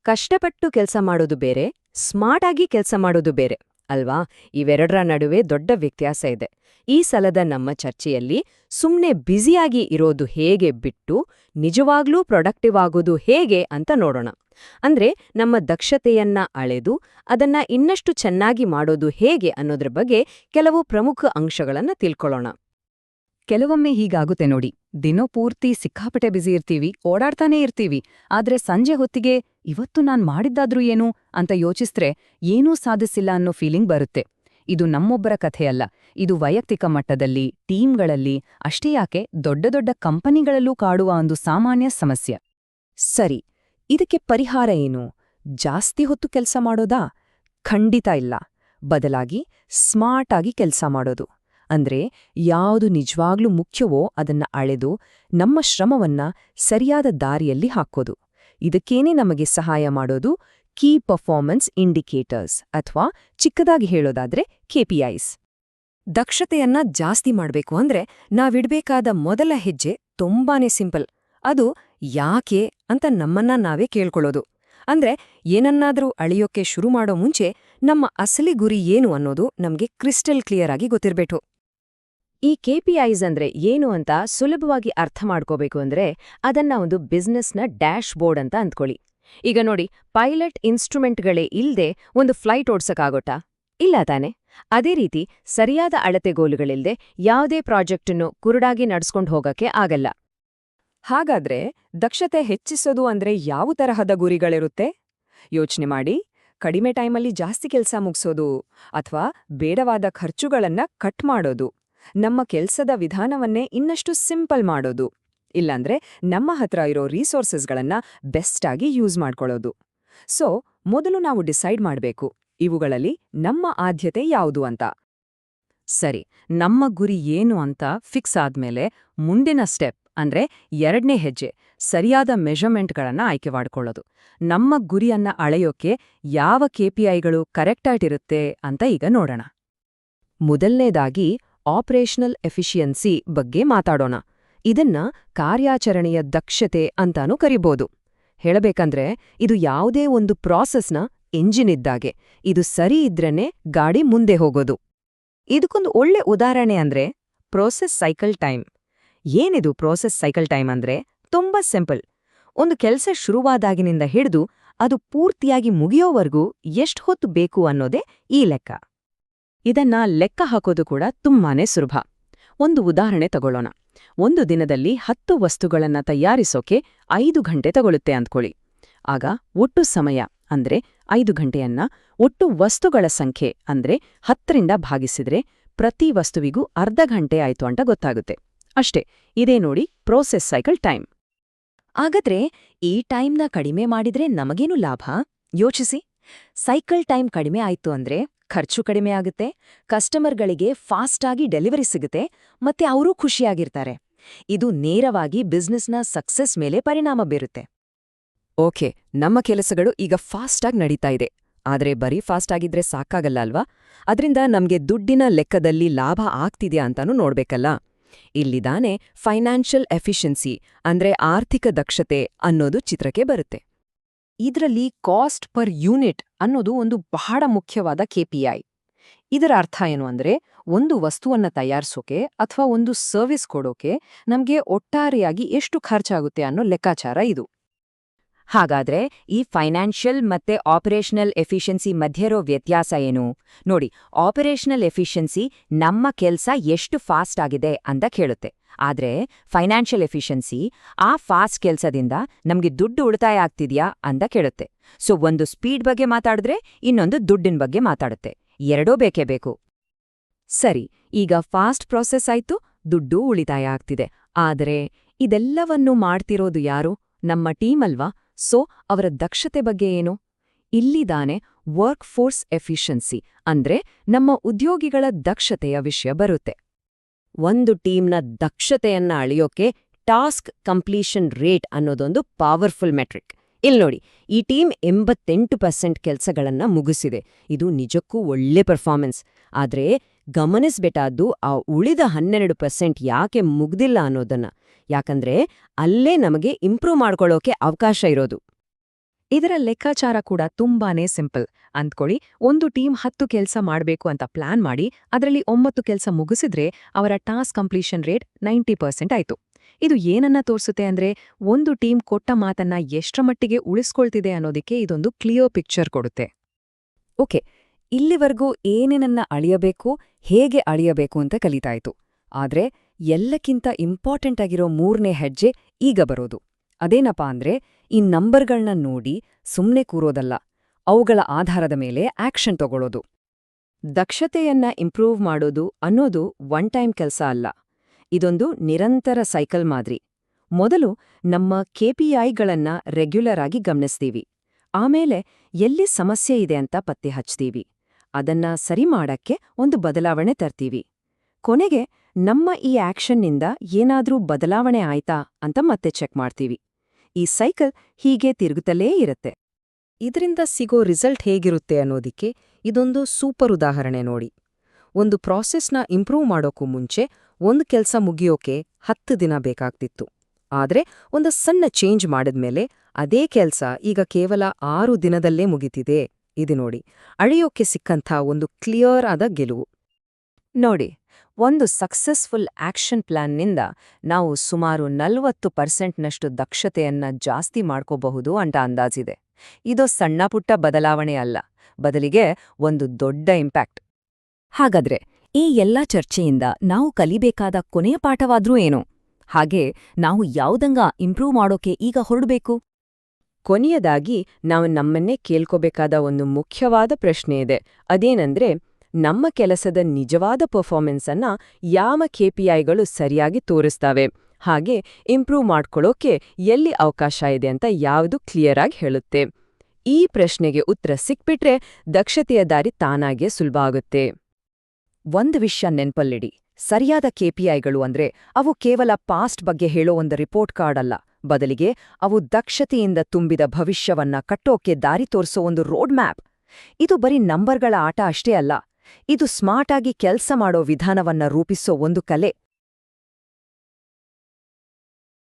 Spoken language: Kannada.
ಕಷ್ಟಪಟ್ಟು ಕೆಲಸ ಮಾಡೋದು ಬೇರೆ, ಸ್ಮಾರ್ಟ್ ಆಗಿ ಕೆಲಸ ಮಾಡೋದು ಬೇರೆ ಅಲ್ವಾ? ಇವೆರಡರ ನಡುವೆ ದೊಡ್ಡ ವ್ಯತ್ಯಾಸ ಇದೆ. ಈ ಸಲದ ನಮ್ಮ ಚರ್ಚೆಯಲ್ಲಿ ಸುಮ್ನೆ ಬ್ಯುಸಿಯಾಗಿ ಇರೋದು ಹೇಗೆ ಬಿಟ್ಟು ನಿಜವಾಗ್ಲೂ ಪ್ರೊಡಕ್ಟಿವ್ ಆಗೋದು ಹೇಗೆ ಅಂತ ನೋಡೋಣ. ಅಂದ್ರೆ ನಮ್ಮ ದಕ್ಷತೆಯನ್ನ ಅಳೆದು ಅದನ್ನ ಇನ್ನಷ್ಟು ಚೆನ್ನಾಗಿ ಮಾಡೋದು ಹೇಗೆ ಅನ್ನೋದ್ರ ಬಗ್ಗೆ ಕೆಲವು ಪ್ರಮುಖ ಅಂಶಗಳನ್ನ ತಿಳ್ಕೊಳ್ಳೋಣ. ಕೆಲವೊಮ್ಮೆ ಹೀಗಾಗುತ್ತೆ ನೋಡಿ. ದಿನಪೂರ್ತಿ ಸಿಕ್ಕಾಪಟ್ಟೆ ಬ್ಯುಸಿ ಇರ್ತೀವಿ, ಓಡಾಡ್ತಾನೇ ಇರ್ತೀವಿ. ಆದ್ರೆ ಸಂಜೆ ಹೊತ್ತಿಗೆ ಇವತ್ತು ನಾನ್ ಮಾಡಿದ್ದಾದ್ರೂ ಏನು ಅಂತ ಯೋಚಿಸ್ತ್ರೆ ಏನೂ ಸಾಧಿಸಿಲ್ಲ ಅನ್ನೋ ಫೀಲಿಂಗ್ ಬರುತ್ತೆ. ಇದು ನಮ್ಮೊಬ್ಬರ ಕಥೆಯಲ್ಲ, ಇದು ವೈಯಕ್ತಿಕ ಮಟ್ಟದಲ್ಲಿ, ಟೀಮ್ಗಳಲ್ಲಿ, ಅಷ್ಟೇ ಯಾಕೆ ದೊಡ್ಡ ದೊಡ್ಡ ಕಂಪನಿಗಳಲ್ಲೂ ಕಾಡುವ ಒಂದು ಸಾಮಾನ್ಯ ಸಮಸ್ಯೆ. ಸರಿ, ಇದಕ್ಕೆ ಪರಿಹಾರ ಏನು? ಜಾಸ್ತಿ ಹೊತ್ತು ಕೆಲಸ ಮಾಡೋದಾ? ಖಂಡಿತ ಇಲ್ಲ. ಬದಲಾಗಿ ಸ್ಮಾರ್ಟ್ ಆಗಿ ಕೆಲಸ ಮಾಡೋದು. ಅಂದ್ರೆ ಯಾವುದು ನಿಜವಾಗ್ಲೂ ಮುಖ್ಯವೋ ಅದನ್ನ ಅಳೆದು ನಮ್ಮ ಶ್ರಮವನ್ನ ಸರಿಯಾದ ದಾರಿಯಲ್ಲಿ ಹಾಕೋದು. ಇದಕ್ಕೇನೆ ನಮಗೆ ಸಹಾಯ ಮಾಡೋದು ಕೀ ಪರ್ಫಾರ್ಮೆನ್ಸ್ ಇಂಡಿಕೇಟರ್ಸ್ ಅಥವಾ ಚಿಕ್ಕದಾಗಿ ಹೇಳೋದಾದ್ರೆ KPIs. ದಕ್ಷತೆಯನ್ನ ಜಾಸ್ತಿ ಮಾಡ್ಬೇಕು ಅಂದ್ರೆ ನಾವಿಡ್ಬೇಕಾದ ಮೊದಲ ಹೆಜ್ಜೆ ತುಂಬಾನೇ ಸಿಂಪಲ್. ಅದು ಯಾಕೆ ಅಂತ ನಮ್ಮನ್ನ ನಾವೇ ಕೇಳ್ಕೊಳ್ಳೋದು. ಅಂದ್ರೆ ಏನನ್ನಾದ್ರೂ ಅಳಿಯೋಕೆ ಶುರು ಮಾಡೋ ಮುಂಚೆ ನಮ್ಮ ಅಸಲಿ ಗುರಿ ಏನು ಅನ್ನೋದು ನಮ್ಗೆ ಕ್ರಿಸ್ಟಲ್ ಕ್ಲಿಯರ್ ಆಗಿ ಗೊತ್ತಿರ್ಬೇಕು. ಈ KPIs ಅಂದ್ರೆ ಏನು ಅಂತ ಸುಲಭವಾಗಿ ಅರ್ಥ ಮಾಡ್ಕೋಬೇಕು ಅಂದ್ರೆ ಅದನ್ನ ಒಂದು ಬಿಸ್ನೆಸ್ನ ಡ್ಯಾಶ್ ಬೋರ್ಡ್ ಅಂತ ಅಂದ್ಕೊಳ್ಳಿ. ಈಗ ನೋಡಿ, ಪೈಲಟ್ ಇನ್ಸ್ಟ್ರೂಮೆಂಟ್ಗಳೇ ಇಲ್ದೆ ಒಂದು ಫ್ಲೈಟ್ ಓಡ್ಸಕ್ಕಾಗೋಟಾ? ಇಲ್ಲ ತಾನೆ? ಅದೇ ರೀತಿ ಸರಿಯಾದ ಅಳತೆಗೋಲುಗಳಿಲ್ದೆ ಯಾವುದೇ ಪ್ರಾಜೆಕ್ಟನ್ನು ಕುರುಡಾಗಿ ನಡ್ಸ್ಕೊಂಡು ಹೋಗಕ್ಕೆ ಆಗಲ್ಲ. ಹಾಗಾದ್ರೆ ದಕ್ಷತೆ ಹೆಚ್ಚಿಸೋದು ಅಂದ್ರೆ ಯಾವ ತರಹದ ಗುರಿಗಳಿರುತ್ತೆ? ಯೋಚನೆ ಮಾಡಿ. ಕಡಿಮೆ ಟೈಮಲ್ಲಿ ಜಾಸ್ತಿ ಕೆಲಸ ಮುಗಿಸೋದು, ಅಥವಾ ಬೇಡವಾದ ಖರ್ಚುಗಳನ್ನ ಕಟ್ ಮಾಡೋದು, ನಮ್ಮ ಕೆಲ್ಸದ ವಿಧಾನವನ್ನೇ ಇನ್ನಷ್ಟು ಸಿಂಪಲ್ ಮಾಡೋದು, ಇಲ್ಲಾಂದ್ರೆ ನಮ್ಮ ಹತ್ರ ಇರೋ ರಿಸೋರ್ಸಸ್ಗಳನ್ನ ಬೆಸ್ಟ್ ಆಗಿ ಯೂಸ್ ಮಾಡ್ಕೊಳ್ಳೋದು. ಸೊ ಮೊದಲು ನಾವು ಡಿಸೈಡ್ ಮಾಡ್ಬೇಕು, ಇವುಗಳಲ್ಲಿ ನಮ್ಮ ಆದ್ಯತೆ ಯಾವುದು ಅಂತ. ಸರಿ, ನಮ್ಮ ಗುರಿ ಏನು ಅಂತ ಫಿಕ್ಸ್ ಆದ್ಮೇಲೆ ಮುಂದಿನ ಸ್ಟೆಪ್ ಅಂದ್ರೆ ಎರಡನೇ ಹೆಜ್ಜೆ ಸರಿಯಾದ ಮೆಷರ್ಮೆಂಟ್ಗಳನ್ನ ಆಯ್ಕೆ ಮಾಡ್ಕೊಳ್ಳೋದು. ನಮ್ಮ ಗುರಿಯನ್ನ ಅಳೆಯೋಕೆ ಯಾವ KPIಗಳು ಕರೆಕ್ಟಾಗಿರುತ್ತೆ ಅಂತ ಈಗ ನೋಡೋಣ. ಮೊದಲನೇದಾಗಿ ಆಪರೇಷನಲ್ ಎಫಿಷಿಯನ್ಸಿ ಬಗ್ಗೆ ಮಾತಾಡೋಣ. ಇದನ್ನ ಕಾರ್ಯಾಚರಣೆಯ ದಕ್ಷತೆ ಅಂತಾನೂ ಕರಿಬೋದು. ಹೇಳಬೇಕಂದ್ರೆ ಇದು ಯಾವುದೇ ಒಂದು ಪ್ರಾಸೆಸ್ನ ಎಂಜಿನ್ ಇದ್ದಾಗೆ. ಇದು ಸರಿ ಇದ್ರೇನೆ ಗಾಡಿ ಮುಂದೆ ಹೋಗೋದು. ಇದಕ್ಕೊಂದು ಒಳ್ಳೆ ಉದಾಹರಣೆ ಅಂದ್ರೆ ಪ್ರೋಸೆಸ್ ಸೈಕಲ್ ಟೈಮ್. ಏನಿದು ಪ್ರೋಸೆಸ್ ಸೈಕಲ್ ಟೈಮ್ ಅಂದ್ರೆ? ತುಂಬಾ ಸಿಂಪಲ್. ಒಂದು ಕೆಲಸ ಶುರುವಾದಾಗಿನಿಂದ ಹಿಡಿದು ಅದು ಪೂರ್ತಿಯಾಗಿ ಮುಗಿಯೋವರೆಗೂ ಎಷ್ಟು ಹೊತ್ತು ಬೇಕು ಅನ್ನೋದೇ ಈ ಲೆಕ್ಕ. ಇದನ್ನ ಲೆಕ್ಕ ಹಾಕೋದು ಕೂಡ ತುಂಬಾನೇ ಸುಲಭ. ಒಂದು ಉದಾಹರಣೆ ತಗೊಳ್ಳೋಣ. ಒಂದು ದಿನದಲ್ಲಿ 10 ವಸ್ತುಗಳನ್ನ ತಯಾರಿಸೋಕೆ 5 ಗಂಟೆ ತಗೊಳುತ್ತೆ ಅಂದ್ಕೊಳ್ಳಿ. ಆಗ ಒಟ್ಟು ಸಮಯ ಅಂದ್ರೆ 5 ಗಂಟೆಯನ್ನ ಒಟ್ಟು ವಸ್ತುಗಳ ಸಂಖ್ಯೆ ಅಂದ್ರೆ 10ರಿಂದ ಭಾಗಿಸಿದ್ರೆ ಪ್ರತಿ ವಸ್ತುವಿಗೂ ಅರ್ಧ ಗಂಟೆ ಆಯ್ತು ಅಂತ ಗೊತ್ತಾಗುತ್ತೆ. ಅಷ್ಟೇ, ಇದೇ ನೋಡಿ ಪ್ರೋಸೆಸ್ ಸೈಕಲ್ ಟೈಮ್. ಹಾಗಾದ್ರೆ ಈ ಟೈಮ್ನ ಕಡಿಮೆ ಮಾಡಿದ್ರೆ ನಮಗೇನು ಲಾಭ? ಯೋಚಿಸಿ. ಸೈಕಲ್ ಟೈಮ್ ಕಡಿಮೆ ಆಯ್ತು ಅಂದ್ರೆ ಖರ್ಚು ಕಡಿಮೆ ಆಗುತ್ತೆ, ಕಸ್ಟಮರ್ಗಳಿಗೆ ಫಾಸ್ಟಾಗಿ ಡೆಲಿವರಿ ಸಿಗುತ್ತೆ, ಮತ್ತೆ ಅವರೂ ಖುಷಿಯಾಗಿರ್ತಾರೆ. ಇದು ನೇರವಾಗಿ ಬಿಸ್ನೆಸ್ನ ಸಕ್ಸಸ್ ಮೇಲೆ ಪರಿಣಾಮ ಬೀರುತ್ತೆ. ಓಕೆ, ನಮ್ಮ ಕೆಲಸಗಳು ಈಗ ಫಾಸ್ಟಾಗಿ ನಡೀತಾ ಇದೆ. ಆದ್ರೆ ಬರೀ ಫಾಸ್ಟಾಗಿದ್ರೆ ಸಾಕಾಗಲ್ಲ ಅಲ್ವಾ? ಅದ್ರಿಂದ ನಮ್ಗೆ ದುಡ್ಡಿನ ಲೆಕ್ಕದಲ್ಲಿ ಲಾಭ ಆಗ್ತಿದ್ಯಾ ಅಂತಾನೂ ನೋಡ್ಬೇಕಲ್ಲ. ಇಲ್ಲಿದಾನೆ ಫೈನಾನ್ಷಿಯಲ್ ಎಫಿಷಿಯನ್ಸಿ ಅಂದ್ರೆ ಆರ್ಥಿಕ ದಕ್ಷತೆ ಅನ್ನೋದು ಚಿತ್ರಕ್ಕೆ ಬರುತ್ತೆ. ಇದರಲ್ಲಿ ಕಾಸ್ಟ್ ಪರ್ ಯೂನಿಟ್ ಅನ್ನೋದು ಒಂದು ಬಹಳ ಮುಖ್ಯವಾದ KPI. ಇದರ ಅರ್ಥ ಏನು ಅಂದ್ರೆ ಒಂದು ವಸ್ತುವನ್ನ ತಯಾರಿಸೋಕೆ ಅಥವಾ ಒಂದು ಸರ್ವಿಸ್ ಕೊಡೋಕೆ ನಮ್ಗೆ ಒಟ್ಟಾರೆಯಾಗಿ ಎಷ್ಟು ಖರ್ಚಾಗುತ್ತೆ ಅನ್ನೋ ಲೆಕ್ಕಾಚಾರ ಇದು. ಹಾಗಾದ್ರೆ ಈ ಫೈನಾನ್ಷಿಯಲ್ ಮತ್ತೆ ಆಪರೇಷನಲ್ ಎಫಿಷಿಯನ್ಸಿ ಮಧ್ಯೆ ಇರೋ ವ್ಯತ್ಯಾಸ ಏನು? ನೋಡಿ, ಆಪರೇಷನಲ್ ಎಫಿಷಿಯನ್ಸಿ ನಮ್ಮ ಕೆಲ್ಸ ಎಷ್ಟು ಫಾಸ್ಟ್ ಆಗಿದೆ ಅಂತ ಕೇಳುತ್ತೆ. ಆದ್ರೆ ಫೈನಾನ್ಷಿಯಲ್ ಎಫಿಷಿಯನ್ಸಿ ಆ ಫಾಸ್ಟ್ ಕೆಲ್ಸದಿಂದ ನಮ್ಗೆ ದುಡ್ಡು ಉಳಿತಾಯ ಆಗ್ತಿದ್ಯಾ ಅಂತ ಕೇಳುತ್ತೆ. ಸೊ ಒಂದು ಸ್ಪೀಡ್ ಬಗ್ಗೆ ಮಾತಾಡಿದ್ರೆ ಇನ್ನೊಂದು ದುಡ್ಡಿನ ಬಗ್ಗೆ ಮಾತಾಡುತ್ತೆ. ಎರಡೂ ಬೇಕೇ ಬೇಕು. ಸರಿ, ಈಗ ಫಾಸ್ಟ್ ಪ್ರಾಸೆಸ್ ಆಯ್ತು, ದುಡ್ಡು ಉಳಿತಾಯ ಆಗ್ತಿದೆ. ಆದರೆ ಇದೆಲ್ಲವನ್ನೂ ಮಾಡ್ತಿರೋದು ಯಾರು? ನಮ್ಮ ಟೀಮ್ ಅಲ್ವಾ? ಸೊ ಅವರ ದಕ್ಷತೆ ಬಗ್ಗೆ ಏನು? ಇಲ್ಲಿದಾನೆ ವರ್ಕ್ ಫೋರ್ಸ್ ಎಫಿಷಿಯನ್ಸಿ ಅಂದ್ರೆ ನಮ್ಮ ಉದ್ಯೋಗಿಗಳ ದಕ್ಷತೆಯ ವಿಷಯ ಬರುತ್ತೆ. ಒಂದು ಟೀಮ್ನ ದಕ್ಷತೆಯನ್ನ ಅಳಿಯೋಕೆ ಟಾಸ್ಕ್ ಕಂಪ್ಲೀಷನ್ ರೇಟ್ ಅನ್ನೋದೊಂದು ಪವರ್ಫುಲ್ ಮೆಟ್ರಿಕ್. ಇಲ್ಲಿ ನೋಡಿ, ಈ ಟೀಮ್ 88% ಕೆಲಸಗಳನ್ನ ಮುಗಿಸಿದೆ. ಇದು ನಿಜಕ್ಕೂ ಒಳ್ಳೆ ಪರ್ಫಾರ್ಮೆನ್ಸ್. ಆದ್ರೆ ಗಮನಿಸ್ಬೇಕಾದ್ದು ಆ ಉಳಿದ 12% ಯಾಕೆ ಮುಗ್ದಿಲ್ಲ ಅನ್ನೋದನ್ನ. ಯಾಕಂದ್ರೆ ಅಲ್ಲೇ ನಮಗೆ ಇಂಪ್ರೂವ್ ಮಾಡ್ಕೊಳ್ಳೋಕೆ ಅವಕಾಶ ಇರೋದು. ಇದರ ಲೆಕ್ಕಾಚಾರ ಕೂಡ ತುಂಬಾನೇ ಸಿಂಪಲ್. ಅಂದ್ಕೊಳ್ಳಿ, ಒಂದು ಟೀಮ್ 10 ಕೆಲ್ಸ ಮಾಡ್ಬೇಕು ಅಂತ ಪ್ಲಾನ್ ಮಾಡಿ ಅದರಲ್ಲಿ 9 ಕೆಲ್ಸ ಮುಗಿಸಿದ್ರೆ ಅವರ ಟಾಸ್ಕ್ ಕಂಪ್ಲೀಷನ್ ರೇಟ್ 90% ಆಯ್ತು. ಇದು ಏನನ್ನ ತೋರಿಸುತ್ತೆ ಅಂದ್ರೆ, ಒಂದು ಟೀಮ್ ಕೊಟ್ಟ ಮಾತನ್ನ ಎಷ್ಟರ ಮಟ್ಟಿಗೆ ಉಳಿಸ್ಕೊಳ್ತಿದೆ ಅನ್ನೋದಕ್ಕೆ ಇದೊಂದು ಕ್ಲಿಯರ್ ಪಿಕ್ಚರ್ ಕೊಡುತ್ತೆ. ಓಕೆ, ಇಲ್ಲಿವರೆಗೂ ಏನೇನನ್ನ ಅಳಿಯಬೇಕು, ಹೇಗೆ ಅಳಿಯಬೇಕು ಅಂತ ಕಲಿತಾಯ್ತು. ಆದ್ರೆ ಎಲ್ಲಕ್ಕಿಂತ ಇಂಪಾರ್ಟೆಂಟ್ ಆಗಿರೋ 3ನೇ ಹೆಜ್ಜೆ ಈಗ ಬರೋದು. ಅದೇನಪ್ಪಾ ಅಂದ್ರೆ, ಈ ನಂಬರ್ಗಳ್ನ ನೋಡಿ ಸುಮ್ನೆ ಕೂರೋದಲ್ಲ, ಅವುಗಳ ಆಧಾರದ ಮೇಲೆ ಆಕ್ಷನ್ ತಗೊಳ್ಳೋದು. ದಕ್ಷತೆಯನ್ನ ಇಂಪ್ರೂವ್ ಮಾಡೋದು ಅನ್ನೋದು ಒನ್ ಟೈಮ್ ಕೆಲ್ಸ ಅಲ್ಲ. ಇದೊಂದು ನಿರಂತರ ಸೈಕಲ್ ಮಾದ್ರಿ. ಮೊದಲು ನಮ್ಮ KPIಗಳನ್ನ ರೆಗ್ಯುಲರ್ ಆಗಿ ಗಮನಿಸ್ತೀವಿ. ಆಮೇಲೆ ಎಲ್ಲಿ ಸಮಸ್ಯೆ ಇದೆ ಅಂತ ಪತ್ತೆ ಹಚ್ತೀವಿ. ಅದನ್ನ ಸರಿ ಮಾಡಕ್ಕೆ ಒಂದು ಬದಲಾವಣೆ ತರ್ತೀವಿ. ಕೊನೆಗೆ ನಮ್ಮ ಈ ಆಕ್ಷನ್ನಿಂದ ಏನಾದ್ರೂ ಬದಲಾವಣೆ ಆಯ್ತಾ ಅಂತ ಮತ್ತೆ ಚೆಕ್ ಮಾಡ್ತೀವಿ. ಈ ಸೈಕಲ್ ಹೀಗೆ ತಿರುಗುತ್ತಲೇ ಇರುತ್ತೆ. ಇದರಿಂದ ಸಿಗೋ ರಿಸಲ್ಟ್ ಹೇಗಿರುತ್ತೆ ಅನ್ನೋದಿಕ್ಕೆ ಇದೊಂದು ಸೂಪರ್ ಉದಾಹರಣೆ ನೋಡಿ. ಒಂದು ಪ್ರಾಸೆಸ್ನ ಇಂಪ್ರೂವ್ ಮಾಡೋಕ್ಕೂ ಮುಂಚೆ ಒಂದು ಕೆಲ್ಸ ಮುಗಿಯೋಕೆ 10 ದಿನ ಬೇಕಾಗ್ತಿತ್ತು. ಆದ್ರೆ ಒಂದು ಸಣ್ಣ ಚೇಂಜ್ ಮಾಡಿದ್ಮೇಲೆ ಅದೇ ಕೆಲ್ಸ ಈಗ ಕೇವಲ 6 ದಿನದಲ್ಲೇ ಮುಗಿತಿದೆ. ಇದು ನೋಡಿ, ಅಳೆಯೋಕೆ ಸಿಕ್ಕಂಥ ಒಂದು ಕ್ಲಿಯರ್ ಆದ ಗೆಲುವು. ನೋಡಿ, ಒಂದು ಸಕ್ಸಸ್ಫುಲ್ ಆಕ್ಷನ್ ಪ್ಲಾನ್ನಿಂದ ನಾವು ಸುಮಾರು 40% ದಕ್ಷತೆಯನ್ನ ಜಾಸ್ತಿ ಮಾಡ್ಕೋಬಹುದು ಅಂತ ಅಂದಾಜಿದೆ. ಇದು ಸಣ್ಣಪುಟ್ಟ ಬದಲಾವಣೆ ಅಲ್ಲ, ಬದಲಿಗೆ ಒಂದು ದೊಡ್ಡ ಇಂಪ್ಯಾಕ್ಟ್. ಹಾಗಾದ್ರೆ ಈ ಎಲ್ಲಾ ಚರ್ಚೆಯಿಂದ ನಾವು ಕಲಿಬೇಕಾದ ಕೊನೆಯ ಪಾಠವಾದ್ರೂ ಏನು? ಹಾಗೆ ನಾವು ಯಾವುದಂಗ ಇಂಪ್ರೂವ್ ಮಾಡೋಕೆ ಈಗ ಹೊರಡ್ಬೇಕು? ಕೊನೆಯದಾಗಿ ನಾವು ನಮ್ಮನ್ನೇ ಕೇಳ್ಕೋಬೇಕಾದ ಒಂದು ಮುಖ್ಯವಾದ ಪ್ರಶ್ನೆ ಇದೆ. ಅದೇನಂದ್ರೆ, ನಮ್ಮ ಕೆಲಸದ ನಿಜವಾದ ಪರ್ಫಾರ್ಮೆನ್ಸ್ ಅನ್ನ ಯಾವ KPIಗಳು ಸರಿಯಾಗಿ ತೋರಿಸ್ತವೆ, ಹಾಗೆ ಇಂಪ್ರೂವ್ ಮಾಡ್ಕೊಳ್ಳೋಕೆ ಎಲ್ಲಿ ಅವಕಾಶ ಇದೆ ಅಂತ ಯಾವುದು ಕ್ಲಿಯರ್ ಆಗಿ ಹೇಳುತ್ತೆ. ಈ ಪ್ರಶ್ನೆಗೆ ಉತ್ತರ ಸಿಕ್ಬಿಟ್ರೆ ದಕ್ಷತೆಯ ದಾರಿ ತಾನಾಗೇ ಸುಲಭ ಆಗುತ್ತೆ. ಒಂದು ವಿಷಯ ನೆನ್ಪಲ್ಲಿಡಿ, ಸರಿಯಾದ KPIಗಳು ಅಂದ್ರೆ ಅವು ಕೇವಲ ಪಾಸ್ಟ್ ಬಗ್ಗೆ ಹೇಳೋ ಒಂದು ರಿಪೋರ್ಟ್ ಕಾರ್ಡ್ ಅಲ್ಲ, ಬದಲಿಗೆ ಅವು ದಕ್ಷತೆಯಿಂದ ತುಂಬಿದ ಭವಿಷ್ಯವನ್ನ ಕಟ್ಟೋಕೆ ದಾರಿ ತೋರಿಸೋ ಒಂದು ರೋಡ್ ಮ್ಯಾಪ್. ಇದು ಬರೀ ನಂಬರ್ಗಳ ಆಟ ಅಷ್ಟೇ ಅಲ್ಲ, ಇದು ಸ್ಮಾರ್ಟ್ ಆಗಿ ಕೆಲ್ಸ ಮಾಡೋ ವಿಧಾನವನ್ನ ರೂಪಿಸೋ ಒಂದು ಕಲೆ.